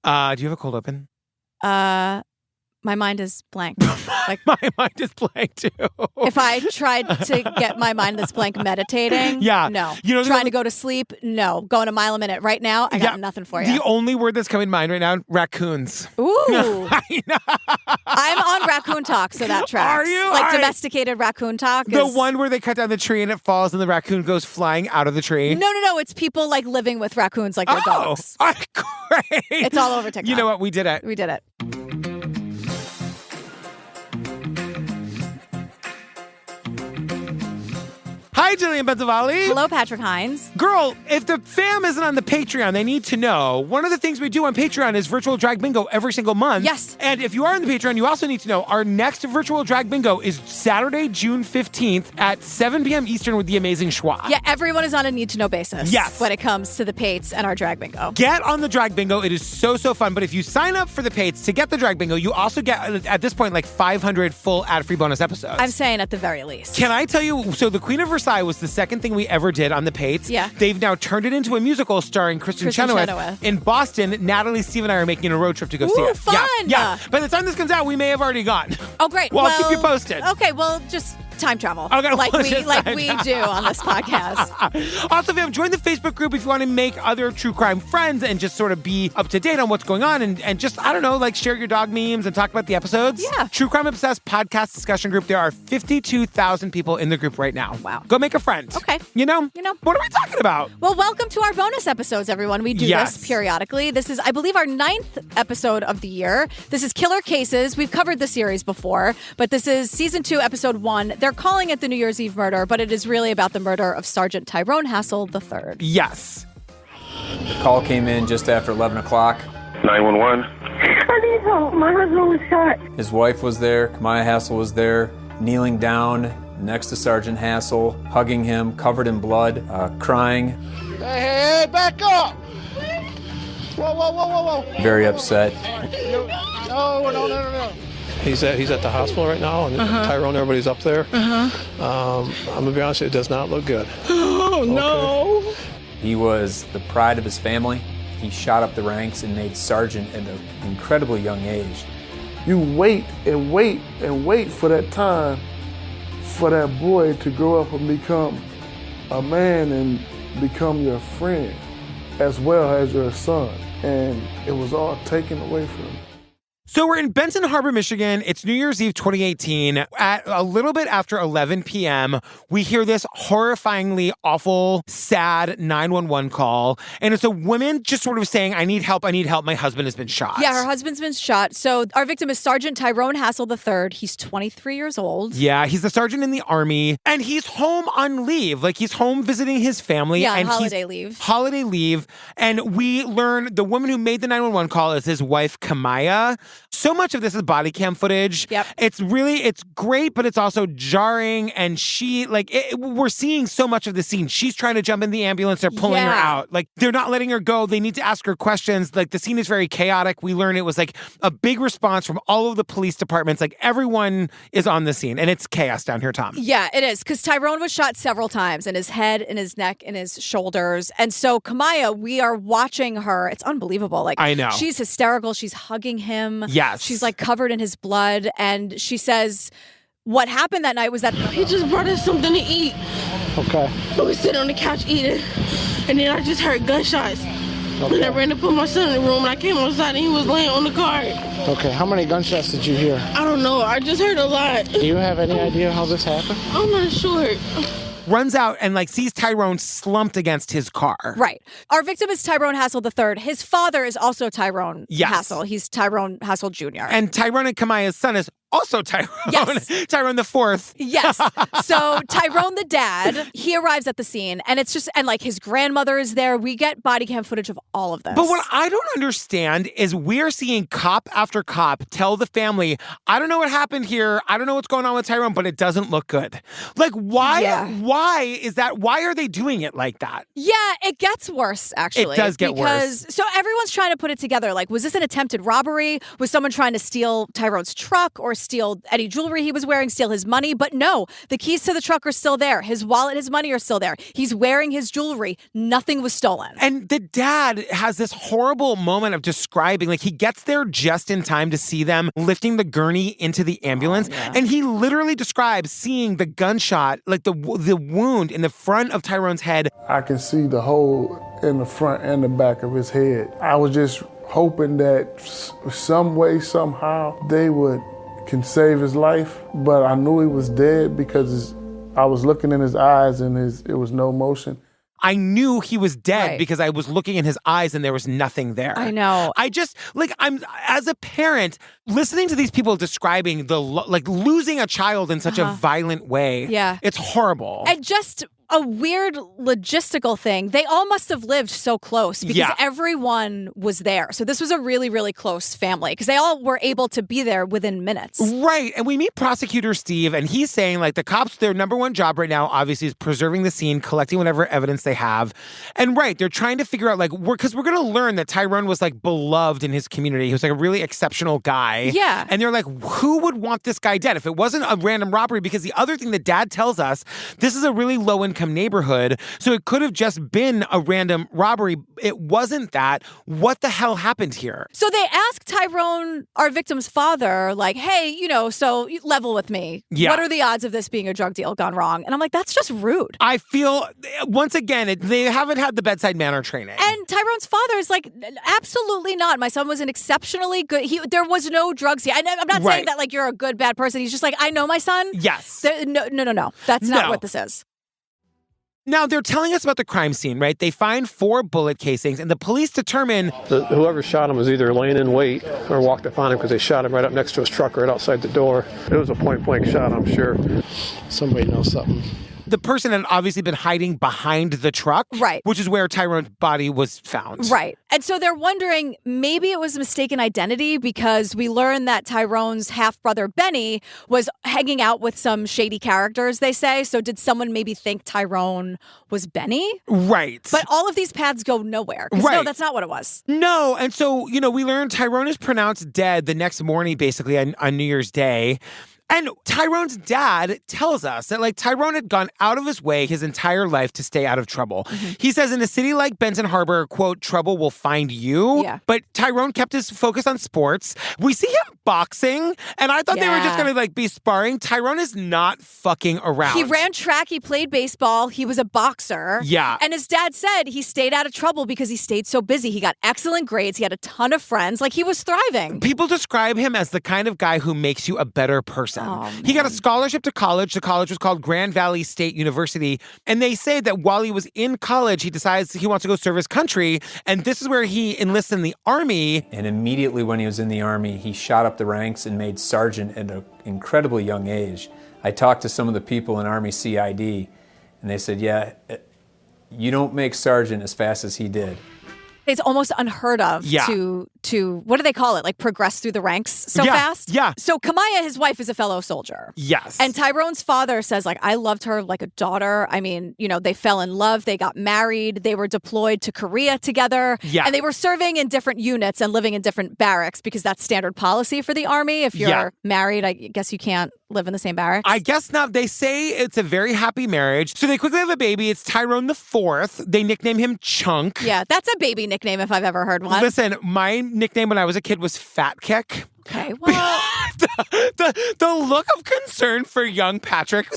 Do you have a cold open? My mind is blank. Like my mind is blank too. If I tried to get my mind this blank meditating, no. Trying to go to sleep, no. Going a mile a minute right now, I got nothing for you. The only word that's coming to mind right now, raccoons. Ooh. I'm on raccoon talk, so that tracks. Are you? Like domesticated raccoon talk? The one where they cut down the tree and it falls and the raccoon goes flying out of the tree? No. It's people like living with raccoons like their dogs. Great. It's all over TikTok. You know what? We did it. We did it. Hi, Jillian Benzavali. Hello, Patrick Hines. Girl, if the fam isn't on the Patreon, they need to know. One of the things we do on Patreon is virtual drag bingo every single month. Yes. And if you are on the Patreon, you also need to know our next virtual drag bingo is Saturday, June 15th at 7 p.m. Eastern with the amazing Schwa. Yeah, everyone is on a need-to-know basis. Yes. When it comes to the Pates and our drag bingo. Get on the drag bingo. It is so fun. But if you sign up for the Pates to get the drag bingo, you also get, at this point, like 500 full ad-free bonus episodes. I'm saying at the very least. Can I tell you, so the Queen of Versailles was the second thing we ever did on the Pates. Yeah. They've now turned it into a musical starring Kristen Chenoweth. In Boston, Natalie, Steve, and I are making a road trip to go see it. Fun! Yeah. By the time this comes out, we may have already gone. Oh, great. Well, I'll keep you posted. Okay, well, just time travel. Okay, like we do on this podcast. Also, fam, join the Facebook group if you want to make other true crime friends and just sort of be up to date on what's going on and just, I don't know, like share your dog memes and talk about the episodes. Yeah. True Crime Obsessed podcast discussion group. There are 52,000 people in the group right now. Wow. Go make a friend. Okay. You know? What are we talking about? Well, welcome to our bonus episodes, everyone. We do this periodically. This is, I believe, our 9th episode of the year. This is Killer Cases. We've covered the series before, but this is season 2, episode 1. They're calling it the New Year's Eve murder, but it is really about the murder of Sergeant Tyrone Hassel III. Yes. The call came in just after 11 o'clock. 911. I need help. My husband was shot. His wife was there. Kamaya Hassel was there, kneeling down next to Sergeant Hassel, hugging him, covered in blood, crying. Hey, back up! Whoa. Very upset. No. He's at the hospital right now, and Tyrone, everybody's up there. I'm gonna be honest, it does not look good. Oh, no. He was the pride of his family. He shot up the ranks and made sergeant at an incredibly young age. You wait and wait and wait for that time for that boy to grow up and become a man and become your friend as well as your son. And it was all taken away from him. So we're in Benton Harbor, Michigan. It's New Year's Eve 2018. At a little bit after 11 p.m., we hear this horrifyingly awful, sad 911 call. And it's a woman just sort of saying, I need help. My husband has been shot. Yeah, her husband's been shot. So our victim is Sergeant Tyrone Hassel III. He's 23 years old. Yeah, he's a sergeant in the Army. And he's home on leave. Like, he's home visiting his family. Yeah, and holiday leave. Holiday leave. And we learn the woman who made the 911 call is his wife, Kamaya. So much of this is body cam footage. Yep. It's great, but it's also jarring. And we're seeing so much of the scene. She's trying to jump in the ambulance. They're pulling her out. Like, they're not letting her go. They need to ask her questions. Like, the scene is very chaotic. We learn it was like a big response from all of the police departments. Like, everyone is on the scene. And it's chaos down here, Tom. Yeah, it is. Because Tyrone was shot several times in his head, in his neck, in his shoulders. And so Kamaya, we are watching her. It's unbelievable. Like, I know. She's hysterical. She's hugging him. Yes. She's like covered in his blood. And she says what happened that night was that He just brought us something to eat. Okay. We was sitting on the couch eating. And then I just heard gunshots. Okay. And I ran to put my son in the room and I came outside and he was laying on the cart. Okay, how many gunshots did you hear? I don't know. I just heard a lot. Do you have any idea how this happened? I'm not sure. Runs out and sees Tyrone slumped against his car. Right. Our victim is Tyrone Hassel III. His father is also Tyrone Yes. Hassel. He's Tyrone Hassel Jr. And Tyrone and Kamaya's son is also Tyrone. Yes. Tyrone the fourth. Yes. So Tyrone the dad, he arrives at the scene and it's just, and his grandmother is there. We get body cam footage of all of this. But what I don't understand is we're seeing cop after cop tell the family, I don't know what happened here. I don't know what's going on with Tyrone, but it doesn't look good. Like, why? Yeah. Why is that? Why are they doing it like that? Yeah, it gets worse, actually. It does get worse. So everyone's trying to put it together. Like, was this an attempted robbery? Was someone trying to steal Tyrone's truck or steal any jewelry he was wearing, steal his money. But no, the keys to the truck are still there. His wallet, his money are still there. He's wearing his jewelry. Nothing was stolen. And the dad has this horrible moment of describing, like, he gets there just in time to see them lifting the gurney into the ambulance. And he literally describes seeing the gunshot, like the wound in the front of Tyrone's head. I can see the hole in the front and the back of his head. I was just hoping that some way, somehow, they can save his life. But I knew he was dead because I was looking in his eyes and it was no motion. I knew he was dead because I was looking in his eyes and there was nothing there. I know. I just, like, I'm, as a parent, listening to these people describing losing a child in such a violent way. Yeah. It's horrible. And just a weird logistical thing. They all must have lived so close because everyone was there. So this was a really, really close family because they all were able to be there within minutes. Right. And we meet Prosecutor Steve, and he's saying, like, the cops, their number one job right now, obviously, is preserving the scene, collecting whatever evidence they have. And they're trying to figure out, like, because we're going to learn that Tyrone was, like, beloved in his community. He was, like, a really exceptional guy. Yeah. And they're like, who would want this guy dead if it wasn't a random robbery? Because the other thing that Dad tells us, this is a really low-income neighborhood, so it could have just been a random robbery. It wasn't that. What the hell happened here? So they asked Tyrone, our victim's father, like, hey, so level with me. Yeah. What are the odds of this being a drug deal gone wrong? And I'm like, that's just rude. I feel, once again, they haven't had the bedside manner training. And Tyrone's father is like, absolutely not. My son was an exceptionally good, there was no drugs here. I'm not saying that, like, you're a good, bad person. He's just like, I know my son. Yes. No. That's not what this is. Now, they're telling us about the crime scene, right? They find 4 bullet casings, and the police determine Whoever shot him was either laying in wait or walked up on him because they shot him right up next to his truck right outside the door. It was a point-blank shot, I'm sure. Somebody knows something. the person had obviously been hiding behind the truck. Right. Which is where Tyrone's body was found. Right. And so they're wondering, maybe it was a mistaken identity because we learned that Tyrone's half-brother Benny was hanging out with some shady characters, they say. So did someone maybe think Tyrone was Benny? Right. But all of these paths go nowhere. Right. No, that's not what it was. No. And so, you know, we learned Tyrone is pronounced dead the next morning, basically, on New Year's Day. And Tyrone's dad tells us that, like, Tyrone had gone out of his way his entire life to stay out of trouble. Mm-hmm. He says in a city like Benton Harbor, quote, trouble will find you. Yeah. But Tyrone kept his focus on sports. We see him boxing, and I thought they were just going to, like, be sparring. Tyrone is not fucking around. He ran track. He played baseball. He was a boxer. Yeah. And his dad said he stayed out of trouble because he stayed so busy. He got excellent grades. He had a ton of friends. Like, he was thriving. People describe him as the kind of guy who makes you a better person. Oh, he got a scholarship to college. The college was called Grand Valley State University. And they say that while he was in college, he decides he wants to go serve his country. And this is where he enlists in the Army. And immediately when he was in the Army, he shot up the ranks and made sergeant at an incredibly young age. I talked to some of the people in Army CID, and they said, yeah, you don't make sergeant as fast as he did. It's almost unheard of to what do they call it? Like progress through the ranks so fast? Yeah. So Kamaya, his wife, is a fellow soldier. Yes. And Tyrone's father says, like, I loved her like a daughter. I mean, you know, they fell in love. They got married. They were deployed to Korea together. Yeah. And they were serving in different units and living in different barracks because that's standard policy for the Army. If you're married, I guess you can't live in the same barracks. I guess not. They say it's a very happy marriage. So they quickly have a baby. It's Tyrone the Fourth. They nickname him Chunk. Yeah, that's a baby nickname if I've ever heard one. Listen, my nickname when I was a kid was Fat Kick. Okay, well... the look of concern for young Patrick.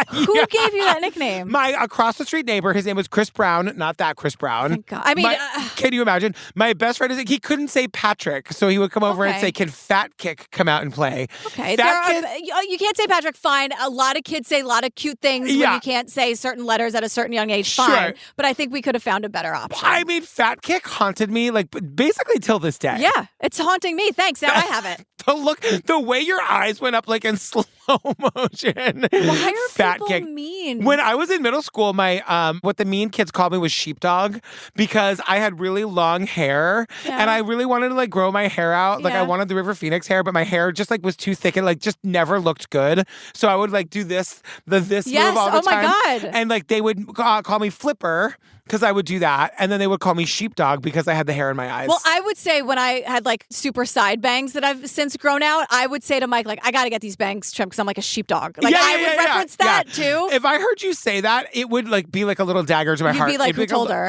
Who gave you that nickname? My across the street neighbor. His name was Chris Brown, not that Chris Brown. Thank God. I mean, can you imagine? My best friend he couldn't say Patrick, so he would come over and say, "Can Fat Kick come out and play?" Okay, you can't say Patrick. Fine. A lot of kids say a lot of cute things when you can't say certain letters at a certain young age. Fine, but I think we could have found a better option. I mean, Fat Kick haunted me like basically till this day. Yeah, it's haunting me. Thanks. Now I have it. The way your eyes went up like in slow slow motion. Why are fat people kick. mean? When I was in middle school, my what the mean kids called me was sheepdog because I had really long hair and I really wanted to like grow my hair out. Like I wanted the River Phoenix hair, but my hair just like was too thick and like just never looked good. So I would like do this move all the time. Oh my God. And like they would call me Flipper because I would do that. And then they would call me sheepdog because I had the hair in my eyes. Well, I would say when I had like super side bangs that I've since grown out, I would say to Mike, like, I got to get these bangs trimmed because I'm like a sheepdog. Like I would reference that too. If I heard you say that, it would like be like a little dagger to my heart. You'd be like, who told her?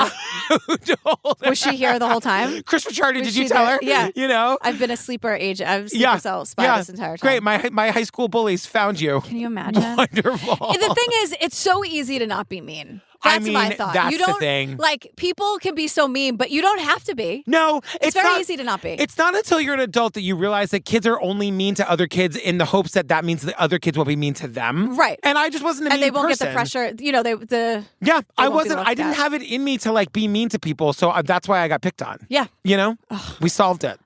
Who told her? Was she here the whole time? Chris Ricciardi, did you tell her? Yeah. You know? I've been a sleeper agent. I've sleeper cell spy this entire time. Great. My high school bullies found you. Can you imagine? Wonderful. The thing is, it's so easy to not be mean. That's my thought. That's you don't, the thing. Like, people can be so mean, but you don't have to be. No, it's very easy to not be. It's not until you're an adult that you realize that kids are only mean to other kids in the hopes that that means that other kids will be mean to them. Right. And I just wasn't a mean person. And they won't person. get the pressure. You know, Yeah, I won't be wasn't. I didn't have it in me to like be mean to people, so that's why I got picked on. Yeah. You know? We solved it.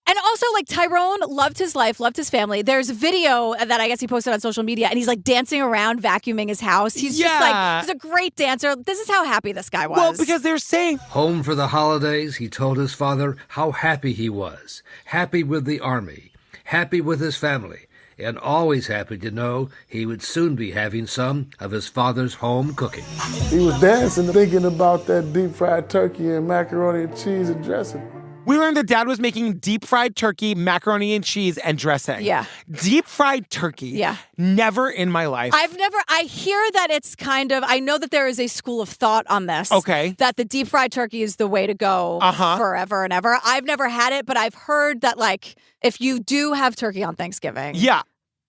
And also, like, Tyrone loved his life, loved his family. There's a video that I guess he posted on social media, and he's like dancing around, vacuuming his house. He's just like, he's a great dancer. This is how happy this guy was. Well, because they're saying home for the holidays, he told his father how happy he was. Happy with the Army. Happy with his family. And always happy to know he would soon be having some of his father's home cooking. He was dancing, thinking about that deep fried turkey and macaroni and cheese and dressing. we learned that Dad was making deep fried turkey, macaroni and cheese, and dressing. Yeah. Deep fried turkey. Yeah. Never in my life. I hear that it's kind of, I know that there is a school of thought on this. Okay. That the deep fried turkey is the way to go forever and ever. I've never had it, but I've heard that, like, if you do have turkey on Thanksgiving. Yeah.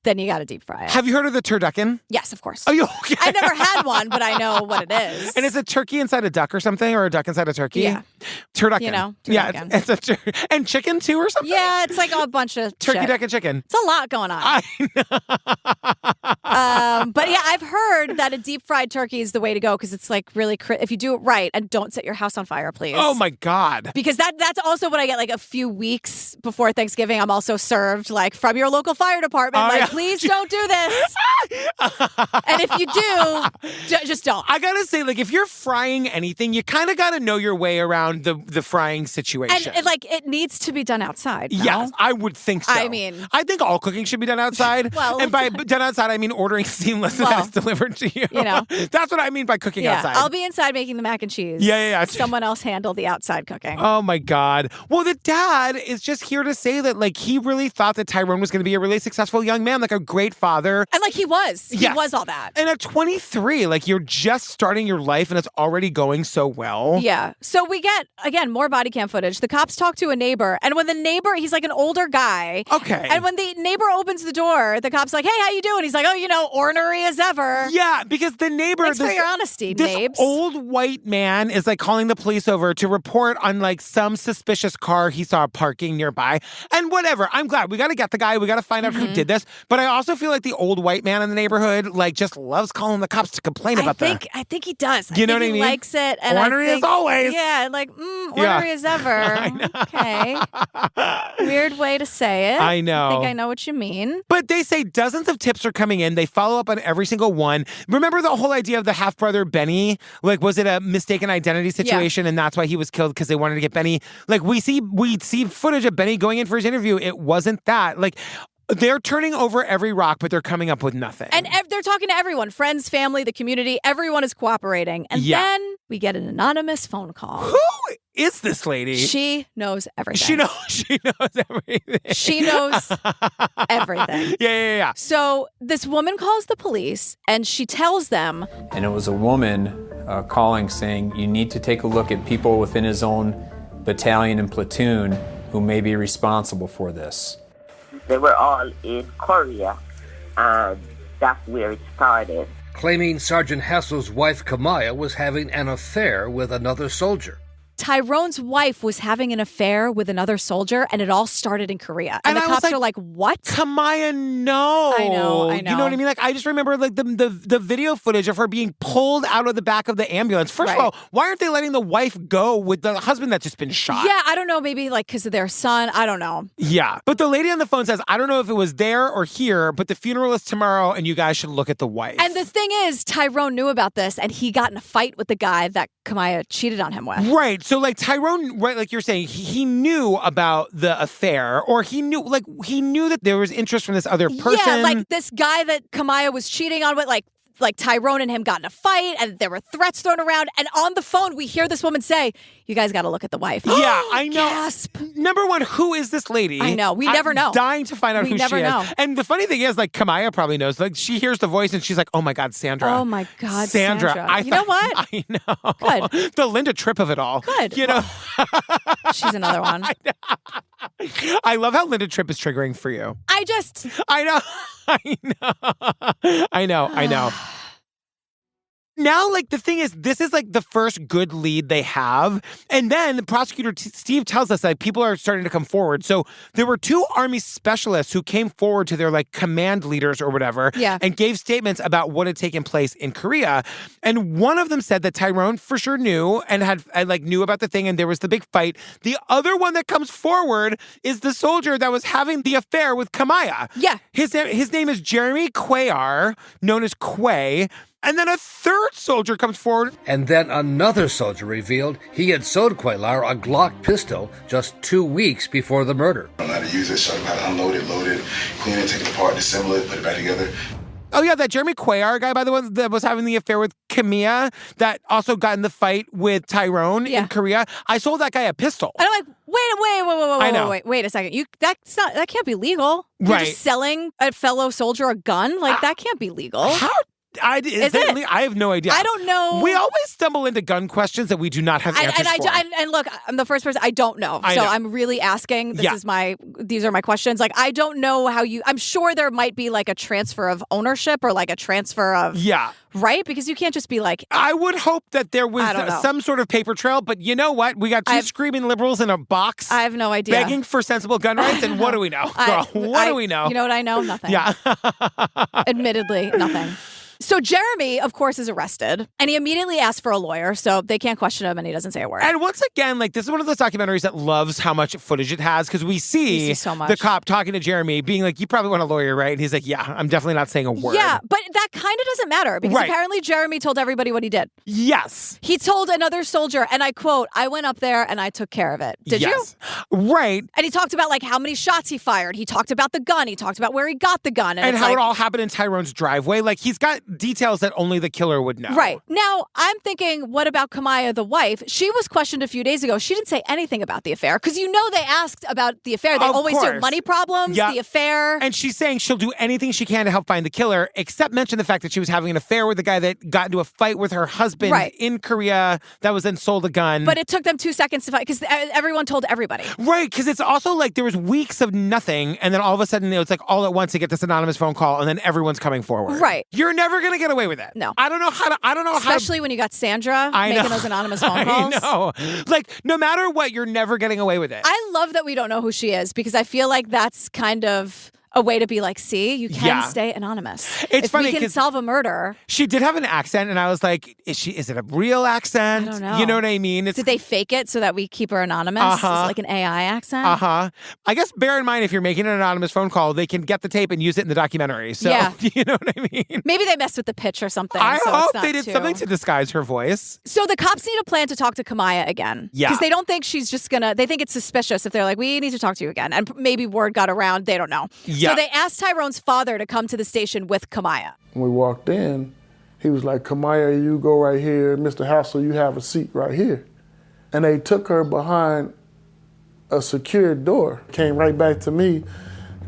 Then you got to deep fry it. Have you heard of the turducken? Yes, of course. Oh, you okay? I never had one, but I know what it is. And it's a turkey inside a duck or something, or a duck inside a turkey? Yeah. Turducken. You know, turducken. Yeah, it's a and chicken too or something? Yeah, it's like a bunch of turkey, shit. duck, and chicken. It's a lot going on. I know. But yeah, I've heard that a deep fried turkey is the way to go because it's like really, if you do it right, and don't set your house on fire, please. Oh my God. Because that's also what I get, like a few weeks before Thanksgiving. I'm also served like from your local fire department, please don't do this. And if you do, just don't. I gotta say, like, if you're frying anything, you kind of gotta know your way around the frying situation. And it needs to be done outside. No? Yes, I would think so. I mean, I think all cooking should be done outside. Well, and by done outside, I mean ordering Seamless and that is delivered to you. You know, that's what I mean by cooking outside. I'll be inside making the mac and cheese. Yeah. Someone else handle the outside cooking. Oh my God. Well, the dad is just here to say that, like, he really thought that Tyrone was going to be a really successful young man, like a great father. And like he was. He was all that. And at 23, like, you're just starting your life and it's already going so well. Yeah. So we get, again, more body cam footage. The cops talk to a neighbor, and when the neighbor, he's like an older guy. Okay. And when the neighbor opens the door, the cop's like, hey, how you doing? He's like, oh, ornery as ever. Yeah, because the neighbor... Thanks for your honesty, this Nabes. Old white man is like calling the police over to report on like some suspicious car he saw parking nearby. And whatever, I'm glad. We got to get the guy. We got to find out who did this. But I also feel like the old white man in the neighborhood like just loves calling the cops to complain about that. I think he does. You know what I he mean? Likes it. And ornery as always. Yeah, like, ornery as ever. Okay. Weird way to say it. I know. I think I know what you mean. But they say dozens of tips are coming in. They follow up on every single one. Remember the whole idea of the half-brother Benny? Like, was it a mistaken identity situation and that's why he was killed because they wanted to get Benny? Like, we see footage of Benny going in for his interview. It wasn't that. Like, they're turning over every rock, but they're coming up with nothing. And they're talking to everyone, friends, family, the community. Everyone is cooperating. And then we get an anonymous phone call. Who is this lady? She knows everything. She knows everything. She knows everything. Yeah. So this woman calls the police and she tells them. And it was a woman calling saying, you need to take a look at people within his own battalion and platoon who may be responsible for this. They were all in Korea, and that's where it started. Claiming Sergeant Hassel's wife Kamaya was having an affair with another soldier. Tyrone's wife was having an affair with another soldier, and it all started in Korea. And the cops are like, what? Kamaya, no. I know. You know what I mean? Like, I just remember like the video footage of her being pulled out of the back of the ambulance. First of all, why aren't they letting the wife go with the husband that's just been shot? Yeah, I don't know. Maybe like because of their son. I don't know. Yeah. But the lady on the phone says, I don't know if it was there or here, but the funeral is tomorrow and you guys should look at the wife. And the thing is, Tyrone knew about this and he got in a fight with the guy that Kamaya cheated on him with. Right. So like Tyrone, right, like you're saying, he knew about the affair, or he knew that there was interest from this other person. Yeah, like this guy that Kamaya was cheating on with, like Tyrone and him got in a fight and there were threats thrown around. And on the phone, we hear this woman say, you guys got to look at the wife. Yeah, I know. Gasp. Number one, who is this lady? I know. We never know. I'm dying to find out who she never know. is. And the funny thing is, like, Kamaya probably knows. Like, she hears the voice and she's like, oh my God, Sandra. Oh my God, Sandra. You know what? I know. Good. The Linda Tripp of it all. Good. You know? She's another one. I love how Linda Tripp is triggering for you. I know. I know. Now, like, the thing is, this is, like, the first good lead they have. And then the prosecutor, Steve, tells us that people are starting to come forward. So there were 2 Army specialists who came forward to their, like, command leaders or whatever and gave statements about what had taken place in Korea. And one of them said that Tyrone for sure knew and knew about the thing, and there was the big fight. The other one that comes forward is the soldier that was having the affair with Kamaya. Yeah. His name is Jeremy Cuellar, known as Quay. And then a third soldier comes forward. And then another soldier revealed he had sold Cuellar a Glock pistol just 2 weeks before the murder. I don't know how to use it, so I know how to unload it, load it, clean it, take it apart, disassemble it, put it back together. Oh, yeah, that Jeremy Cuellar guy, by the way, that was having the affair with Kamia, that also got in the fight with Tyrone in Korea. I sold that guy a pistol. And I'm like, wait a second. That can't be legal. You're just selling a fellow soldier a gun? Like, that can't be legal. How? I have no idea. I don't know. We always stumble into gun questions that we do not have answers for. And look, I'm the first person. I don't know. I'm really asking. These are my questions. Like, I don't know how I'm sure there might be like a transfer of ownership or like a transfer of. Yeah. Right? Because you can't just be like. I would hope that there was some sort of paper trail, but you know what? We got 2 screaming liberals in a box. I have no idea. Begging for sensible gun rights, and what do we know? Girl, what do we know? You know what I know? Nothing. Yeah. Admittedly, nothing. So Jeremy, of course, is arrested, and he immediately asks for a lawyer, so they can't question him, and he doesn't say a word. And once again, like, this is one of those documentaries that loves how much footage it has, because we see so much. The cop talking to Jeremy, being like, you probably want a lawyer, right? And he's like, yeah, I'm definitely not saying a word. Yeah, but that kind of doesn't matter, because apparently Jeremy told everybody what he did. Yes. He told another soldier, and I quote, I went up there and I took care of it. Did you? Right. And he talked about, like, how many shots he fired. He talked about the gun. He talked about where he got the gun. And how it all happened in Tyrone's driveway. Like, he's got details that only the killer would know. Right. Now, I'm thinking, what about Kamaya, the wife? She was questioned a few days ago. She didn't say anything about the affair, because they asked about the affair. They always do money problems, the affair. And she's saying she'll do anything she can to help find the killer, except mention the fact that she was having an affair with the guy that got into a fight with her husband in Korea that was then sold a gun. But it took them 2 seconds to fight, because everyone told everybody. Right, because it's also like there was weeks of nothing, and then all of a sudden it's like all at once you get this anonymous phone call, and then everyone's coming forward. Right. You're never going to get away with it. No. I don't know how to. Especially when you got Sandra making those anonymous phone calls. I know. Like, no matter what, you're never getting away with it. I love that we don't know who she is, because I feel like that's kind of a way to be like, see, you can stay anonymous. It's funny, if we can solve a murder. She did have an accent, and I was like, is it a real accent? I don't know. You know what I mean? Did they fake it so that we keep her anonymous? Is it like an AI accent? I guess bear in mind, if you're making an anonymous phone call, they can get the tape and use it in the documentary. So, you know what I mean? Maybe they messed with the pitch or something. I so hope it's not they did something to disguise her voice. So the cops need a plan to talk to Kamaya again. Yeah. Because they don't think she's just they think it's suspicious if they're like, we need to talk to you again. And maybe word got around. They don't know. Yeah. So they asked Tyrone's father to come to the station with Kamaya. When we walked in, he was like, Kamaya, you go right here. Mr. Hassel, you have a seat right here. And they took her behind a secured door. Came right back to me,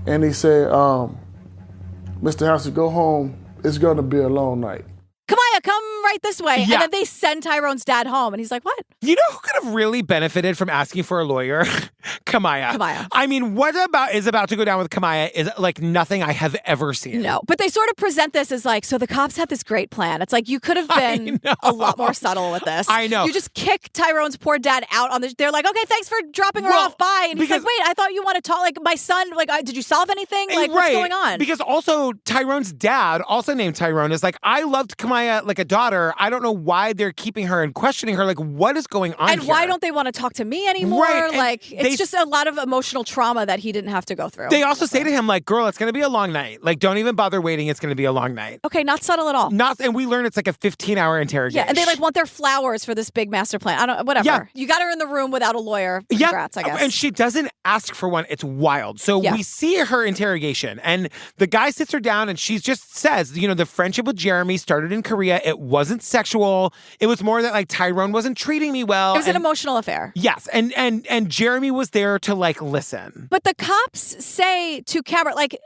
and he said, Mr. Hassel, go home. It's going to be a long night. Kamaya, come right this way. Yeah. And then they send Tyrone's dad home. And he's like, what? You know who could have really benefited from asking for a lawyer? Kamaya. Kamaya. I mean, what is about to go down with Kamaya is like nothing I have ever seen. No. But they sort of present this as like, so the cops had this great plan. It's like, you could have been a lot more subtle with this. I know. You just kick Tyrone's poor dad out on the, they're like, okay, thanks for dropping her off. Bye. And he's like, wait, I thought you want to talk, like my son, like, did you solve anything? Like, what's going on? Because also Tyrone's dad, also named Tyrone, is like, I loved Kamaya like a daughter. I don't know why they're keeping her and questioning her. Like, what is going on And here? why don't they want to talk to me anymore? Right. Like, it's just a lot of emotional trauma that he didn't have to go through. They also say to him, like, girl, it's going to be a long night. Like, don't even bother waiting. It's going to be a long night. Okay, not subtle at all. And we learn it's like a 15-hour interrogation. Yeah, and they like want their flowers for this big master plan. I don't, whatever. Yeah. You got her in the room without a lawyer. Congrats, I guess. And she doesn't ask for one. It's wild. So we see her interrogation, and the guy sits her down, and she just says, you know, the friendship with Jeremy started in Korea. It wasn't sexual. It was more that like Tyrone wasn't treating me well. It was an emotional affair. Yes, and Jeremy was there to like listen. But the cops say to camera, like,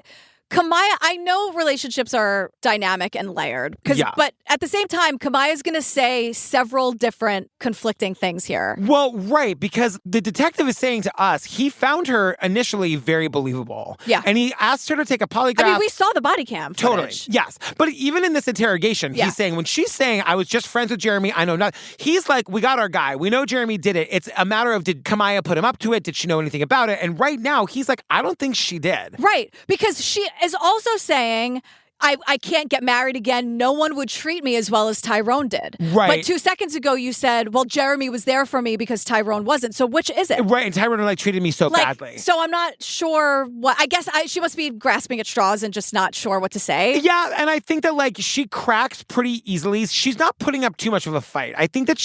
Kamaya, I know relationships are dynamic and layered, but at the same time, Kamaya's going to say several different conflicting things here. Well, right, because the detective is saying to us, he found her initially very believable. Yeah. And he asked her to take a polygraph. I mean, we saw the body cam footage. Totally. Yes. But even in this interrogation, he's saying, when she's saying, I was just friends with Jeremy, I know not, he's like, we got our guy. We know Jeremy did it. It's a matter of, did Kamaya put him up to it? Did she know anything about it? And right now, he's like, I don't think she did. Right. Because she is also saying, I can't get married again. No one would treat me as well as Tyrone did. Right. But 2 seconds ago, you said, well, Jeremy was there for me because Tyrone wasn't. So which is it? Right. And Tyrone like treated me so badly. So I'm not sure what, I guess she must be grasping at straws and just not sure what to say. Yeah. And I think that like she cracks pretty easily. She's not putting up too much of a fight. I think that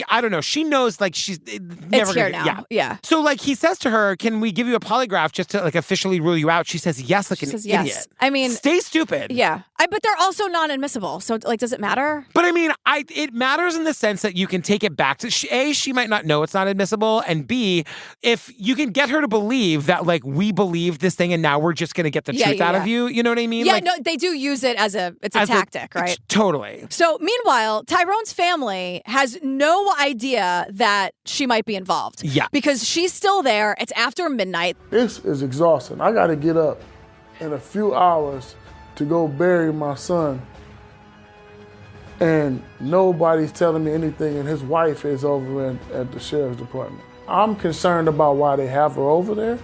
I don't know. She knows like she's never it's here gonna, now. Yeah. So like he says to her, can we give you a polygraph just to like officially rule you out? She says yes, like an idiot. Yes. I mean, stay stupid. Yeah. But they're also non-admissible. So, like, does it matter? But I mean, it matters in the sense that you can take it back to, A, she might not know it's not admissible, and B, if you can get her to believe that, like, we believe this thing and now we're just going to get the truth out of you, you know what I mean? Yeah, like, no, they do use it as a tactic, right? Totally. So, meanwhile, Tyrone's family has no idea that she might be involved. Yeah. Because she's still there. It's after midnight. This is exhausting. I got to get up in a few hours to go bury my son, and nobody's telling me anything, and his wife is over at the sheriff's department. I'm concerned about why they have her over there,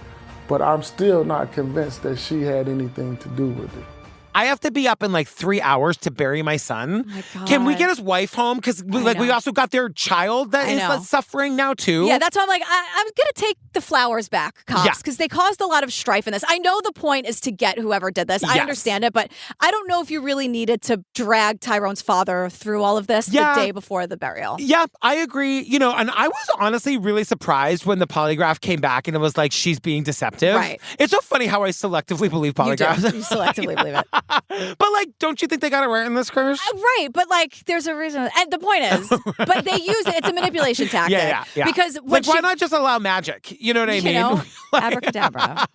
but I'm still not convinced that she had anything to do with it. I have to be up in like 3 hours to bury my son. Oh my God. Can we get his wife home? Because like we also got their child that is like, suffering now too. Yeah, that's why I'm like, I'm going to take the flowers back, cops, because they caused a lot of strife in this. I know the point is to get whoever did this. I understand it, but I don't know if you really needed to drag Tyrone's father through all of this the day before the burial. Yeah, I agree. You know, and I was honestly really surprised when the polygraph came back and it was like, she's being deceptive. Right. It's so funny how I selectively believe polygraphs. You selectively believe it. But like, don't you think they got it right in this curse? Right, but like, there's a reason. And the point is, but they use it. It's a manipulation tactic. Yeah. Because like, why not just allow magic? You know what I mean? Know, abracadabra.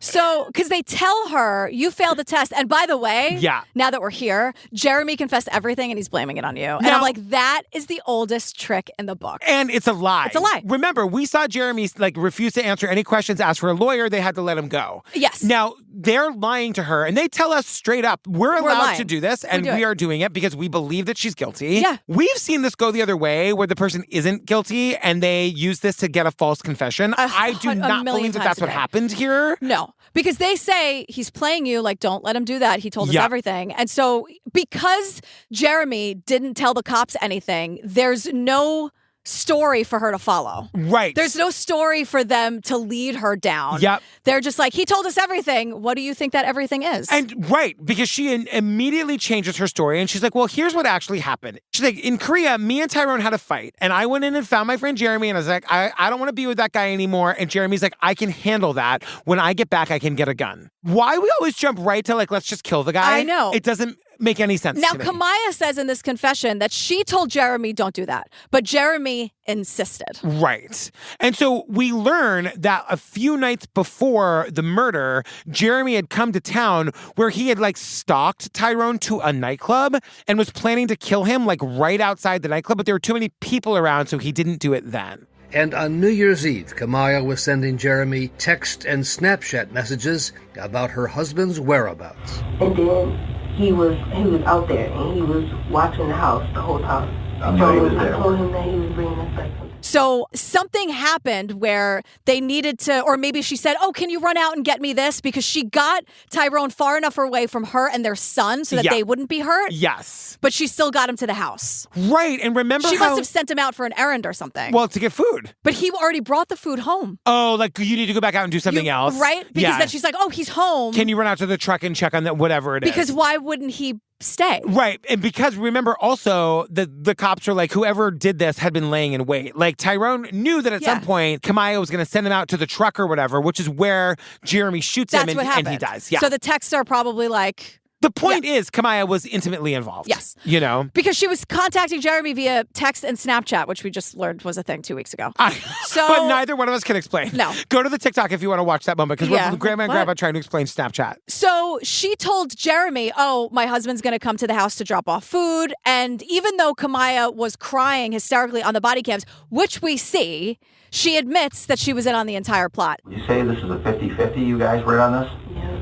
So, because they tell her, you failed the test. And by the way, now that we're here, Jeremy confessed everything and he's blaming it on you. And I'm like, that is the oldest trick in the book. And it's a lie. It's a lie. Remember, we saw Jeremy like refuse to answer any questions, ask for a lawyer. They had to let him go. Yes. Now, they're lying to her and they tell us straight up, we're allowed to do this and we are doing it because we believe that she's guilty. Yeah. We've seen this go the other way where the person isn't guilty and they use this to get a false confession. I do not believe that that's what happened here. No, because they say he's playing you, like, don't let him do that. He told us everything. And so because Jeremy didn't tell the cops anything, there's no story for her to follow. Right. There's no story for them to lead her down. Yep. They're just like, he told us everything. What do you think that everything is? And right, because she immediately changes her story and she's like, well, here's what actually happened. She's like, in Korea, me and Tyrone had a fight and I went in and found my friend Jeremy and I was like, I don't want to be with that guy anymore. And Jeremy's like, I can handle that. When I get back, I can get a gun. Why we always jump right to like, let's just kill the guy? I know. It doesn't make any sense Now, to me. Kamaya says in this confession that she told Jeremy, don't do that. But Jeremy insisted. Right. And so we learn that a few nights before the murder, Jeremy had come to town where he had like stalked Tyrone to a nightclub and was planning to kill him like right outside the nightclub, but there were too many people around, so he didn't do it then. And on New Year's Eve, Kamaya was sending Jeremy text and Snapchat messages about her husband's whereabouts. And then he was out there and he was watching the house the whole time. I told him that he was bringing us back. So something happened where they needed to, or maybe she said, oh, can you run out and get me this? Because she got Tyrone far enough away from her and their son so that they wouldn't be hurt. Yes. But she still got him to the house. Right. And remember she must have sent him out for an errand or something. Well, to get food. But he already brought the food home. Oh, like you need to go back out and do something else. Right? Because then she's like, oh, he's home. Can you run out to the truck and check on that, whatever it is? Because why wouldn't he stay? Right. And because remember also the cops are like, whoever did this had been laying in wait. Like Tyrone knew that at some point Kamaya was going to send him out to the truck or whatever, which is where Jeremy shoots him and he dies. Yeah. So the texts are probably like... The point is Kamaya was intimately involved. Yes. You know? Because she was contacting Jeremy via text and Snapchat, which we just learned was a thing 2 weeks ago. But neither one of us can explain. No. Go to the TikTok if you want to watch that moment because we're Grandma and Grandpa trying to explain Snapchat. So she told Jeremy, oh, my husband's going to come to the house to drop off food. And even though Kamaya was crying hysterically on the body cams, which we see, she admits that she was in on the entire plot. You say this is a 50-50 you guys were on this? Yeah,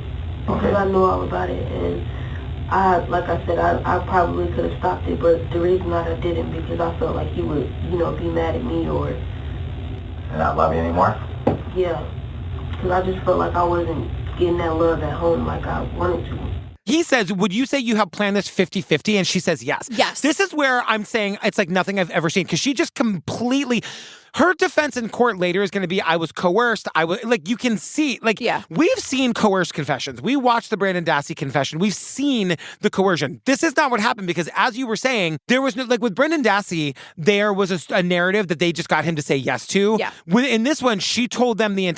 because I knew all about it, and like I said, I probably could have stopped it, but the reason I didn't because I felt like he would, be mad at me or... And not love you anymore? Yeah, because I just felt like I wasn't getting that love at home like I wanted to. He says, would you say you have planned this 50-50? And she says, yes. Yes. This is where I'm saying it's like nothing I've ever seen because she just completely... Her defense in court later is going to be, I was coerced. You can see, we've seen coerced confessions. We watched the Brandon Dassey confession. We've seen the coercion. This is not what happened because as you were saying, there was no, with Brendan Dassey, there was a narrative that they just got him to say yes to. Yeah. In this one, she told them the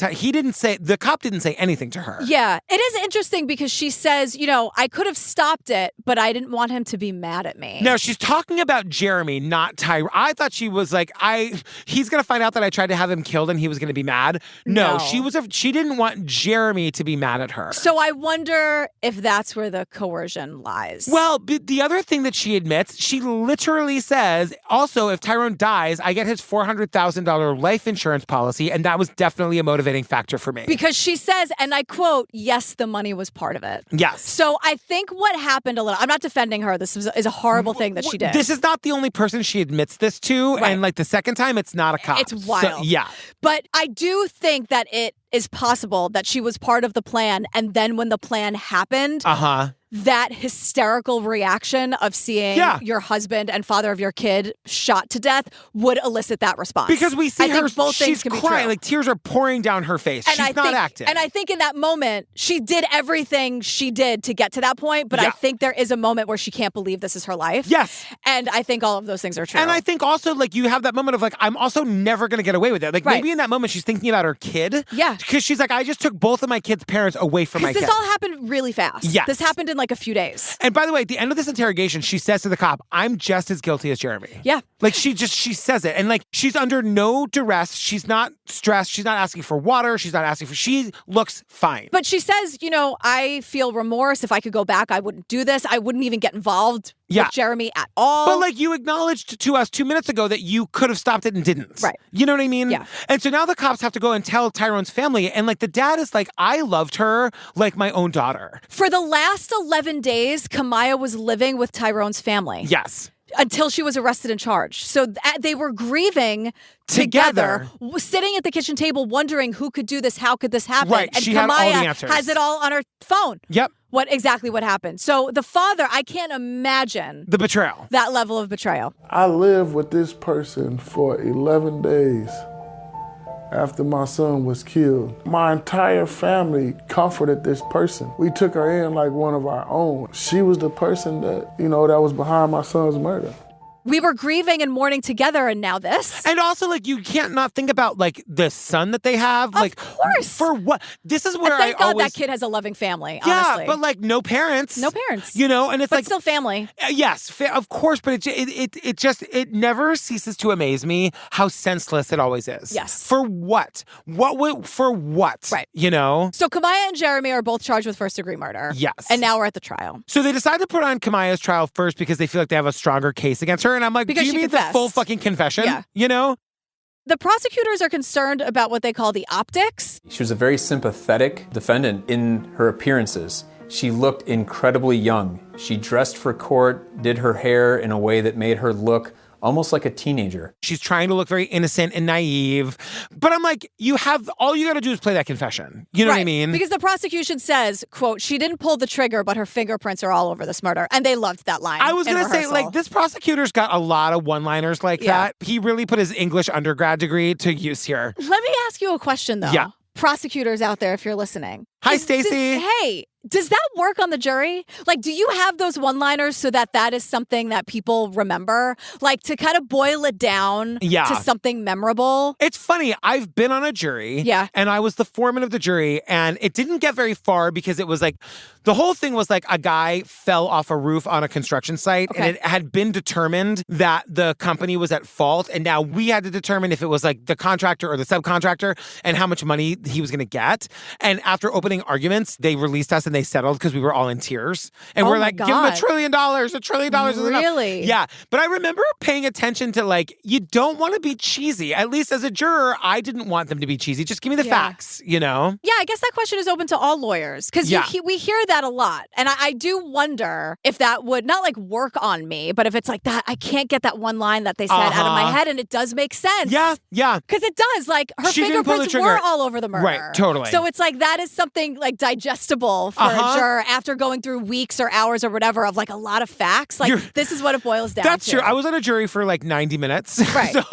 cop didn't say anything to her. Yeah. It is interesting because she says, I could have stopped it, but I didn't want him to be mad at me. No, she's talking about Jeremy, not Tyrone. I thought she was like, he's going to find out that I tried to have him killed and he was going to be mad. No. She didn't want Jeremy to be mad at her. So I wonder if that's where the coercion lies. Well, the other thing that she admits, she literally says, also, if Tyrone dies, I get his $400,000 life insurance policy, and that was definitely a motivating factor for me. Because she says, and I quote, yes, the money was part of it. Yes. So I think what happened I'm not defending her. This is a horrible thing that she did. This is not the only person she admits this to, right. And the second time, it's not a cop. It's wild. So, yeah. But I do think that it is possible that she was part of the plan, and then when the plan happened, that hysterical reaction of seeing your husband and father of your kid shot to death would elicit that response. Because we see her, both she's things crying, tears are pouring down her face. And she's not acting. And I think in that moment, she did everything she did to get to that point, but I think there is a moment where she can't believe this is her life. Yes. And I think all of those things are true. And I think also, you have that moment of, I'm also never going to get away with it. Maybe in that moment, she's thinking about her kid. Yeah. Because she's like, I just took both of my kids' parents away from my kid. Because this all happened really fast. Yes. This happened in a few days. And by the way, at the end of this interrogation, she says to the cop, I'm just as guilty as Jeremy. Yeah. She says it. And she's under no duress. She's not stressed. She's not asking for water. She looks fine. But she says, I feel remorse. If I could go back, I wouldn't do this. I wouldn't even get involved with Jeremy at all. But you acknowledged to us 2 minutes ago that you could have stopped it and didn't. Right. You know what I mean? Yeah. And so now the cops have to go and tell Tyrone's family. And the dad is like, I loved her like my own daughter. For the last 11 days, Kamaya was living with Tyrone's family. Yes. Until she was arrested and charged. So they were grieving together, sitting at the kitchen table, wondering who could do this, how could this happen? Right, and she Kamaya had all the answers. has it all on her phone. Yep. Exactly what happened. So the father, I can't imagine the betrayal. That level of betrayal. I lived with this person for 11 days after my son was killed. My entire family comforted this person. We took her in like one of our own. She was the person that, that was behind my son's murder. we were grieving and mourning together, and now this. And also, like, you can't not think about, like, the son that they have. Like, of course. For what? This is where thank God always... that kid has a loving family, yeah, honestly. but, like, no parents. No parents. You know, and it's but like... still family. Yes, of course, but it never ceases to amaze me how senseless it always is. Yes. For what? For what? Right. You know? So Kamaya and Jeremy are both charged with first-degree murder. Yes. And now we're at the trial. So they decide to put on Kamaya's trial first because they feel like they have a stronger case against her. And I'm like, Because do you she need confessed. the full fucking confession? Yeah. You know? The prosecutors are concerned about what they call the optics. She was a very sympathetic defendant in her appearances. She looked incredibly young. She dressed for court, did her hair in a way that made her look almost like a teenager. She's trying to look very innocent and naive. But I'm like, all you got to do is play that confession. You know what I mean? Because the prosecution says, quote, she didn't pull the trigger, but her fingerprints are all over this murder. And they loved that line. I was going to say, like, this prosecutor's got a lot of one-liners like that. He really put his English undergrad degree to use here. Let me ask you a question, though. Yeah. Prosecutors out there, if you're listening. Hi, Stacey. Hey, does that work on the jury? Like, do you have those one-liners so that is something that people remember? Like, to kind of boil it down to something memorable? It's funny. I've been on a jury. Yeah. And I was the foreman of the jury. And it didn't get very far because it was like, the whole thing was like a guy fell off a roof on a construction site. Okay. And it had been determined that the company was at fault. And now we had to determine if it was like the contractor or the subcontractor and how much money he was going to get. And after opening arguments, they released us and they settled because we were all in tears. And we're like, give him $1 trillion. $1 trillion is enough. Really? Yeah. But I remember paying attention to, like, you don't want to be cheesy. At least as a juror, I didn't want them to be cheesy. Just give me the facts, you know? Yeah, I guess that question is open to all lawyers because we hear that a lot. And I do wonder if that would not like work on me, but if it's like that, I can't get that one line that they said out of my head. And it does make sense. Yeah, yeah. Because it does. Like, her fingerprints were all over the murder. Right, totally. So it's like that is something like digestible for a juror after going through weeks or hours or whatever of like a lot of facts. Like, this is what it boils down to. That's true. I was on a jury for like 90 minutes. Right. So,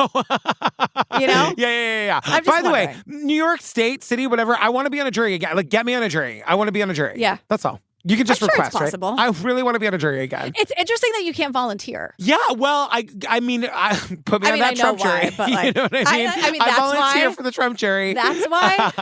you know? Yeah. I'm just By the way, wondering. New York State, city, whatever, I want to be on a jury again. Like, get me on a jury. I want to be on a jury. Yeah. That's all. You can just I'm sure request, it's possible. right? I really want to be on a jury again. It's interesting that you can't volunteer. Yeah, well, I mean, put me on that Trump jury. But like, you know what I mean? I mean, that's volunteer why, for the Trump jury. That's why.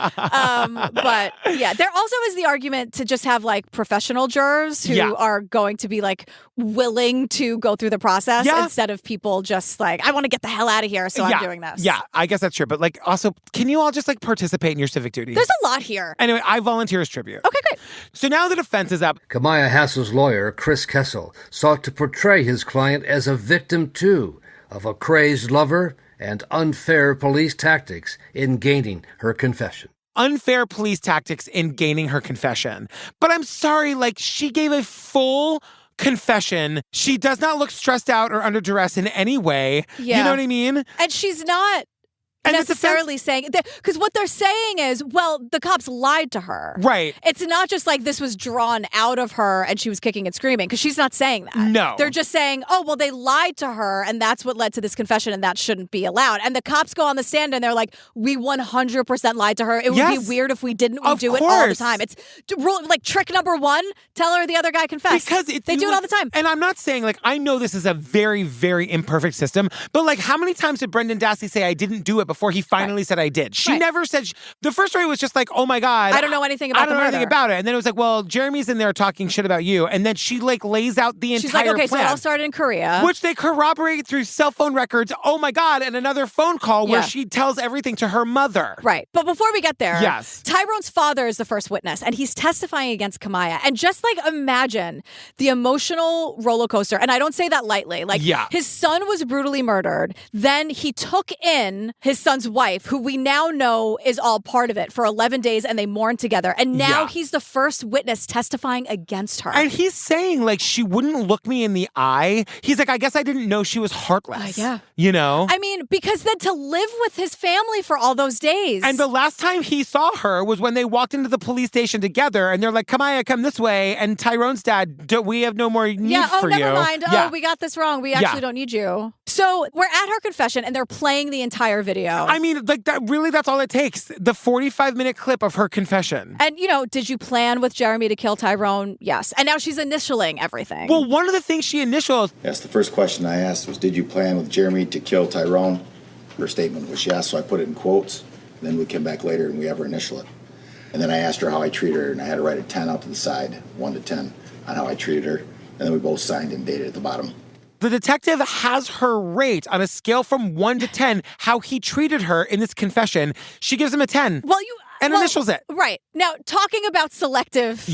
But yeah, there also is the argument to just have like professional jurors who are going to be like willing to go through the process instead of people just like, I want to get the hell out of here, so I'm doing this. Yeah, I guess that's true. But like, also, can you all just like participate in your civic duty? There's a lot here. Anyway, I volunteer as tribute. Okay, great. So now the defense is up. Kamaya Hassel's lawyer, Chris Kessel, sought to portray his client as a victim, too, of a crazed lover and unfair police tactics in gaining her confession. Unfair police tactics in gaining her confession. But I'm sorry, like, she gave a full confession. She does not look stressed out or under duress in any way. Yeah. You know what I mean? And she's not necessarily saying, because what they're saying is, well, the cops lied to her. Right. It's not just like this was drawn out of her and she was kicking and screaming, because she's not saying that. No. They're just saying, oh, well, they lied to her and that's what led to this confession and that shouldn't be allowed. And the cops go on the stand and they're like, we 100% lied to her. It would be weird if we didn't. We do it all the time. It's like trick number one, tell her the other guy confessed. Because they do it all the time. And I'm not saying, like, I know this is a very, very imperfect system, but like, how many times did Brendan Dassey say I didn't do it before he finally said I did? She never said. The first story was just like, oh my God, I don't know anything about the murder. anything about it. And then it was like, well, Jeremy's in there talking shit about you. And then she like lays out the She's entire like, okay, plan. so it all started in Korea. Which they corroborate through cell phone records. Oh my God. And another phone call where she tells everything to her mother. Right. But before we get there, yes, Tyrone's father is the first witness and he's testifying against Kamaya. And just like imagine the emotional roller coaster. And I don't say that lightly. Like his son was brutally murdered. Then he took in his son's wife, who we now know is all part of it, for 11 days and they mourned together. And now he's the first witness testifying against her. And he's saying, like, she wouldn't look me in the eye. He's like, I guess I didn't know she was heartless. You know? I mean, because then to live with his family for all those days. And the last time he saw her was when they walked into the police station together and they're like, Kamaya, come this way. And Tyrone's dad, we have no more need for you. Never mind. Oh, we got this wrong. We actually don't need you. So we're at her confession and they're playing the entire video video. I mean, like that's all it takes. The 45-minute clip of her confession. And, did you plan with Jeremy to kill Tyrone? Yes. And now she's initialing everything. Well, one of the things she initials... That's the first question I asked was, did you plan with Jeremy to kill Tyrone? Her statement was yes, so I put it in quotes. Then we came back later and we have her initial it. And then I asked her how I treated her, and I had to write a 10 out to the side, 1 to 10, on how I treated her. And then we both signed and dated at the bottom. The detective has her rate on a scale from 1 to 10 how he treated her in this confession. She gives him a 10. Well, initials it. Right. Now, talking about selective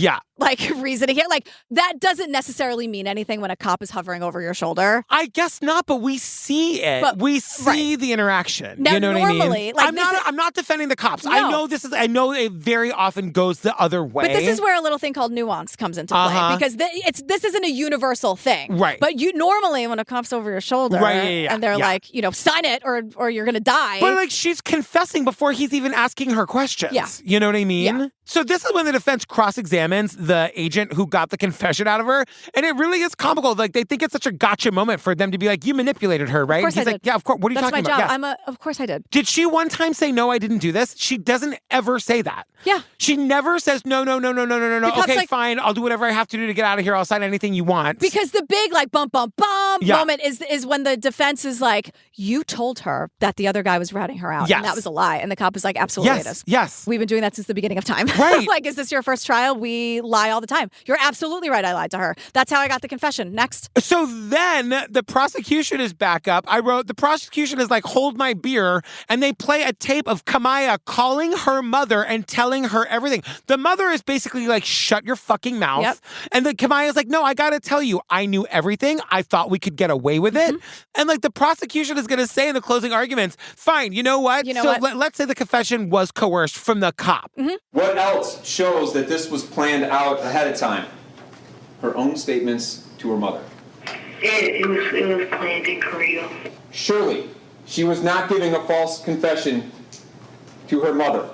reasoning here, that doesn't necessarily mean anything when a cop is hovering over your shoulder. I guess not, but we see it. We see the interaction. Now, you know normally, what I mean? I'm not defending the cops. No. I know it very often goes the other way. But this is where a little thing called nuance comes into play because this isn't a universal thing. Right. But normally when a cop's over your shoulder and they're like, sign it or you're going to die. But she's confessing before he's even asking her questions. Yeah. You know what I mean? Yeah. So this is when the defense cross-examines the agent who got the confession out of her. And it really is comical. They think it's such a gotcha moment for them to be like, you manipulated her, right? Of course He's I like, did. yeah, of course. What are you talking about? That's my job. Of course I did. Did she one time say, no, I didn't do this? She doesn't ever say that. Yeah. She never says, no. Because, okay, fine. I'll do whatever I have to do to get out of here. I'll sign anything you want. Because the big bump moment is when the defense is like, you told her that the other guy was ratting her out. Yes. And that was a lie. And the cop is like, absolutely it is. Yes. We've been doing that since the beginning of time. Right. Is this your first trial? We lie all the time. You're absolutely right. I lied to her. That's how I got the confession. Next. So then the prosecution is back up. I wrote, the prosecution is like, hold my beer. And they play a tape of Kamaya calling her mother and telling her everything. The mother is basically like, shut your fucking mouth. Yep. And then Kamaya's like, no, I got to tell you, I knew everything. I thought we could get away with it. And the prosecution is going to say in the closing arguments, fine, you know what? Let's say the confession was coerced from the cop. What else shows that this was planned out ahead of time? Her own statements to her mother. It was planned in Korea. Surely, she was not giving a false confession to her mother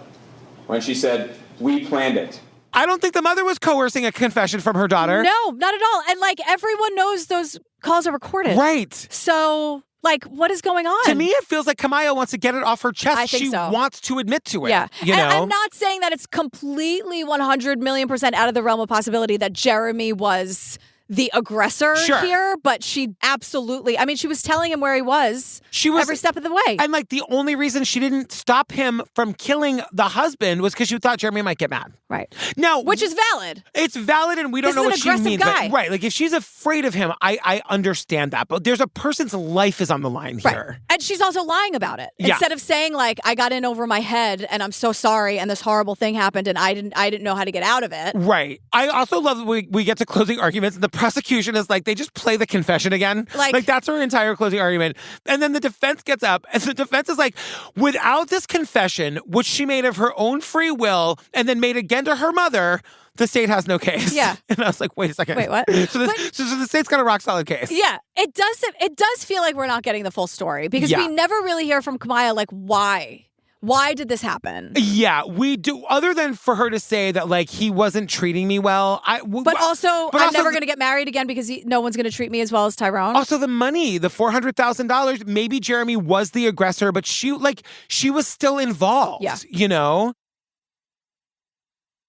when she said, we planned it. I don't think the mother was coercing a confession from her daughter. No, not at all. And everyone knows those calls are recorded. Right. So what is going on? To me, it feels like Kamaya wants to get it off her chest. I think she wants to admit to it. Yeah. You and know? I'm not saying that it's completely 100 million% out of the realm of possibility that Jeremy was the aggressor here, but she absolutely, she was telling him where he was every step of the way. And the only reason she didn't stop him from killing the husband was because she thought Jeremy might get mad. Right. Now, which is valid. It's valid, and we don't know what she means. Guy. Right. If she's afraid of him, I understand that. But there's a person's life is on the line here. Right. And she's also lying about it. Yeah. Instead of saying I got in over my head and I'm so sorry and this horrible thing happened and I didn't know how to get out of it. Right. I also love that we get to closing arguments and the prosecution is they just play the confession again. That's her entire closing argument. And then the defense gets up and the defense is without this confession, which she made of her own free will and then made again to her mother, the state has no case. Yeah. And I was like, wait a second. Wait, what? So the state's got a rock solid case. Yeah. It does feel like we're not getting the full story because we never really hear from Kamaya why. Why did this happen? Yeah, we do. Other than for her to say that he wasn't treating me well, but also I'm never going to get married again because no one's going to treat me as well as Tyrone. Also, the money, the $400,000. Maybe Jeremy was the aggressor, but she was still involved. Yeah, you know.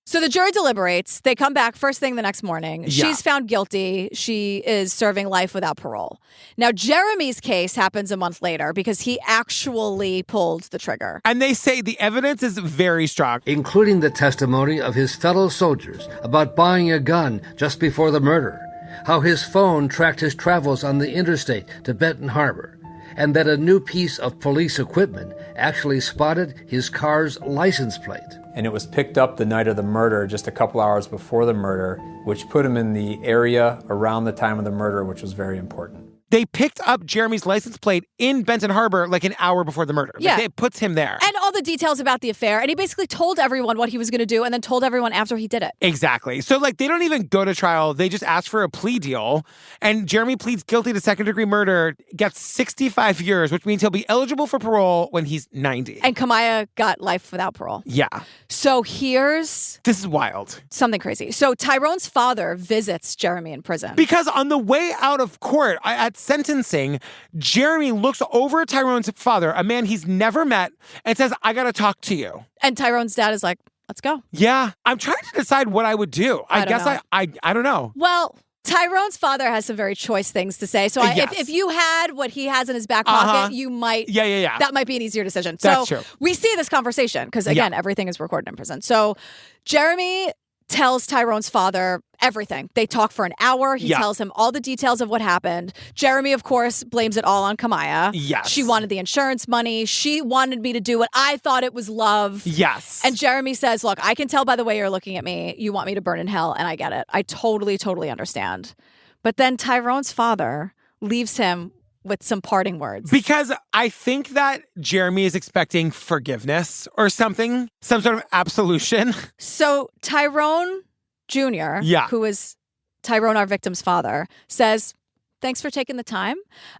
So the jury deliberates. They come back first thing the next morning. Yeah. She's found guilty. She is serving life without parole. Now, Jeremy's case happens a month later because he actually pulled the trigger. And they say the evidence is very strong. Including the testimony of his fellow soldiers about buying a gun just before the murder, how his phone tracked his travels on the interstate to Benton Harbor, and that a new piece of police equipment actually spotted his car's license plate. And it was picked up the night of the murder, just a couple hours before the murder, which put him in the area around the time of the murder, which was very important. They picked up Jeremy's license plate in Benton Harbor an hour before the murder. Yeah. It puts him there. And all the details about the affair. And he basically told everyone what he was going to do and then told everyone after he did it. Exactly. So they don't even go to trial. They just ask for a plea deal. And Jeremy pleads guilty to second-degree murder, gets 65 years, which means he'll be eligible for parole when he's 90. And Kamaya got life without parole. Yeah. So this is wild. Something crazy. So Tyrone's father visits Jeremy in prison. Because on the way out of court, at sentencing, Jeremy looks over at Tyrone's father, a man he's never met, and says, I got to talk to you. And Tyrone's dad is like, let's go. Yeah. I'm trying to decide what I would do. I don't know. Well, Tyrone's father has some very choice things to say. So if you had what he has in his back pocket, you might. Yeah. That might be an easier decision. That's so true. we see this conversation because, again, everything is recorded in prison. So Jeremy tells Tyrone's father everything. They talk for an hour. He tells him all the details of what happened. Jeremy, of course, blames it all on Kamaya. Yes. She wanted the insurance money. She wanted me to do what I thought it was love. Yes. And Jeremy says, look, I can tell by the way you're looking at me, you want me to burn in hell, and I get it. I totally, totally understand. But then Tyrone's father leaves him with some parting words. Because I think that Jeremy is expecting forgiveness or something, some sort of absolution. So Tyrone Jr., who is Tyrone, our victim's father, says, thanks for taking the time.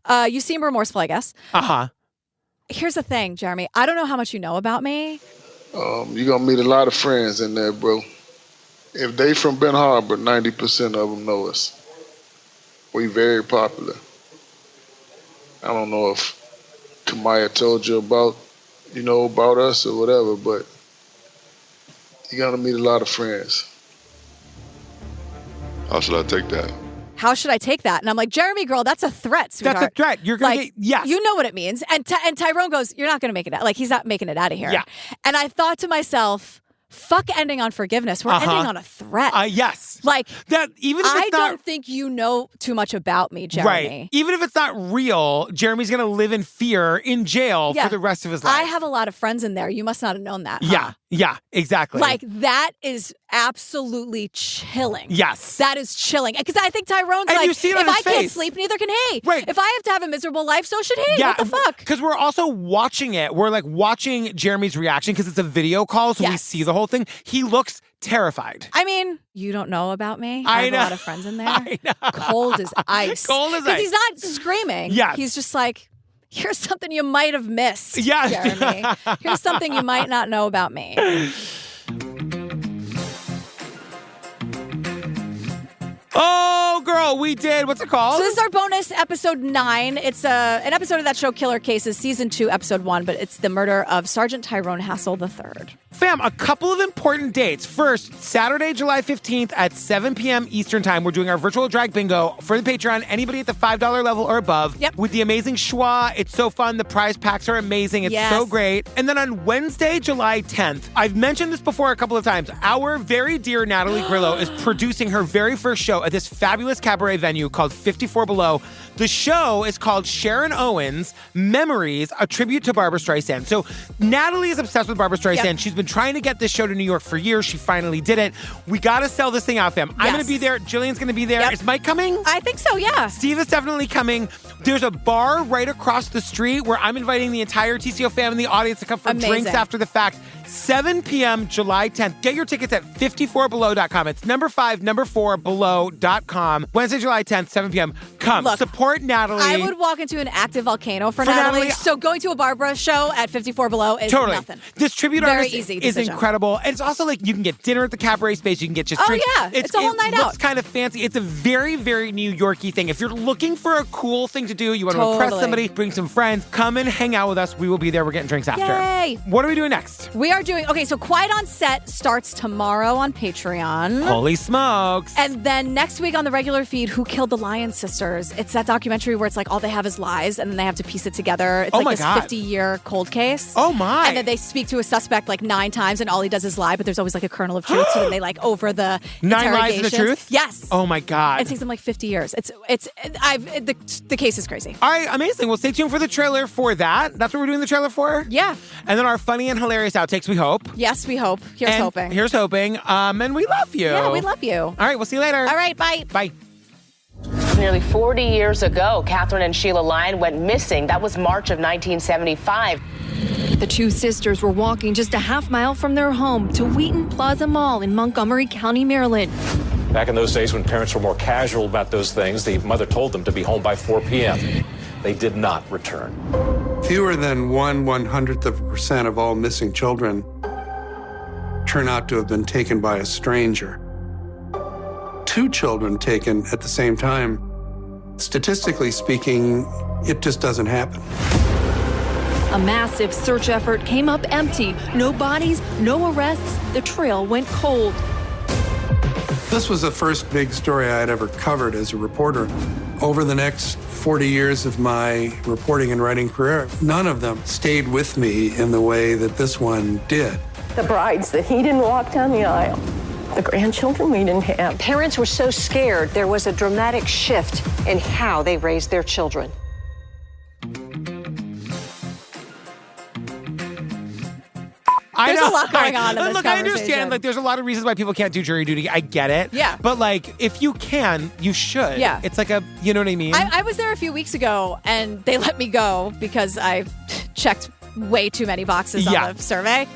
You seem remorseful, I guess. Here's the thing, Jeremy. I don't know how much you know about me. You're going to meet a lot of friends in there, bro. If they from Ben Harbor, 90% of them know us. We very popular. I don't know if Kamaya told you about us or whatever, but you're going to meet a lot of friends. How should I take that? How should I take that? And I'm like, Jeremy, girl, that's a threat, sweetheart. That's a threat. You're going to get, yes. You know what it means. And Tyrone goes, you're not going to make it out. Like, he's not making it out of here. Yeah. And I thought to myself, fuck ending on forgiveness. We're ending on a threat. Yes. Like, that, even if I it's not, don't think you know too much about me, Jeremy. Right. Even if it's not real, Jeremy's going to live in fear in jail for the rest of his life. I have a lot of friends in there. You must not have known that. Yeah, exactly. Like, that is absolutely chilling. Yes. That is chilling. Because I think Tyrone's and like, you see it if on his I can't face. sleep, neither can he. Right. If I have to have a miserable life, so should he. Yeah, What the fuck? Because we're also watching it. We're like watching Jeremy's reaction because it's a video call, so we see the whole thing. He looks terrified. I mean, you don't know about me. I have know. a lot of friends in there. I know. Cold as ice. Cold as Because ice. he's not screaming. Yes. He's just like, here's something you might have missed, Yes. Jeremy. Here's something you might not know about me. Oh, girl, we did. What's it called? So this is our bonus episode 9. It's an episode of that show, Killer Cases, season 2, episode 1, but it's the murder of Sergeant Tyrone Hassel III. Fam, a couple of important dates. First, Saturday, July 15th at 7 p.m. Eastern Time, we're doing our virtual drag bingo for the Patreon. Anybody at the $5 level or above. Yep. With the amazing schwa. It's so fun. The prize packs are amazing. It's so great. And then on Wednesday, July 10th, I've mentioned this before a couple of times. Our very dear Natalie Grillo is producing her very first show at this fabulous cabaret venue called 54 Below. The show is called Sharon Owens Memories, a tribute to Barbra Streisand. So Natalie is obsessed with Barbra Streisand. Yep. She's been trying to get this show to New York for years. She finally did it. We got to sell this thing out, fam. I'm going to be there. Jillian's going to be there. Yep. Is Mike coming? I think so, yeah. Steve is definitely coming. There's a bar right across the street where I'm inviting the entire TCO fam in the audience to come for drinks after the fact. 7 p.m. July 10th. Get your tickets at 54below.com. It's number 4 below.com. Wednesday, July 10th, 7 p.m. Come. Look, support Natalie. I would walk into an active volcano for Natalie. So going to a Barbra show at 54 Below is nothing. This tribute Very artist easy is decision. incredible. And it's also like you can get dinner at the cabaret space. You can get just drinks. Yeah. It's a whole night out. It looks out. kind of fancy. It's a very, very New York-y thing. If you're looking for a cool thing to do, you want to impress somebody, bring some friends, come and hang out with us. We will be there. We're getting drinks after. Yay. What are we doing next? We are doing, so Quiet on Set starts tomorrow on Patreon. Holy smokes. And then next week on the regular feed, Who Killed the Lyon Sisters? It's that documentary where it's like all they have is lies and then they have to piece it together. It's like this 50-year cold case. Oh my. And then they speak to a suspect like 9 times and all he does is lie, but there's always like a kernel of truth. So then they like over the 9 lies and the truth? Yes. Oh my God. It takes them like 50 years. The case is crazy. All right, amazing. Well, stay tuned for the trailer for that. That's what we're doing the trailer for? Yeah. And then our funny and hilarious outtakes, we hope. Yes, we hope. Here's hoping. Here's hoping. And we love you. Yeah, we love you. All right, we'll see you later. All right, bye. Bye. Nearly 40 years ago, Catherine and Sheila Lyon went missing. That was March of 1975. The two sisters were walking just a half mile from their home to Wheaton Plaza Mall in Montgomery County, Maryland. Back in those days when parents were more casual about those things, the mother told them to be home by 4 p.m. They did not return. Fewer than 1/100% of all missing children turn out to have been taken by a stranger. 2 children taken at the same time Statistically speaking, it just doesn't happen. A massive search effort came up empty. No bodies, no arrests. The trail went cold. This was the first big story I had ever covered as a reporter. Over the next 40 years of my reporting and writing career, none of them stayed with me in the way that this one did. The brides that he didn't walk down the aisle, the grandchildren we didn't have. Parents were so scared, there was a dramatic shift in how they raised their children. There's a lot going on in this Look, I conversation. understand. Like, there's a lot of reasons why people can't do jury duty. I get it. Yeah. But like, if you can, you should. Yeah. It's like you know what I mean? I was there a few weeks ago, and they let me go because I checked way too many boxes on the survey.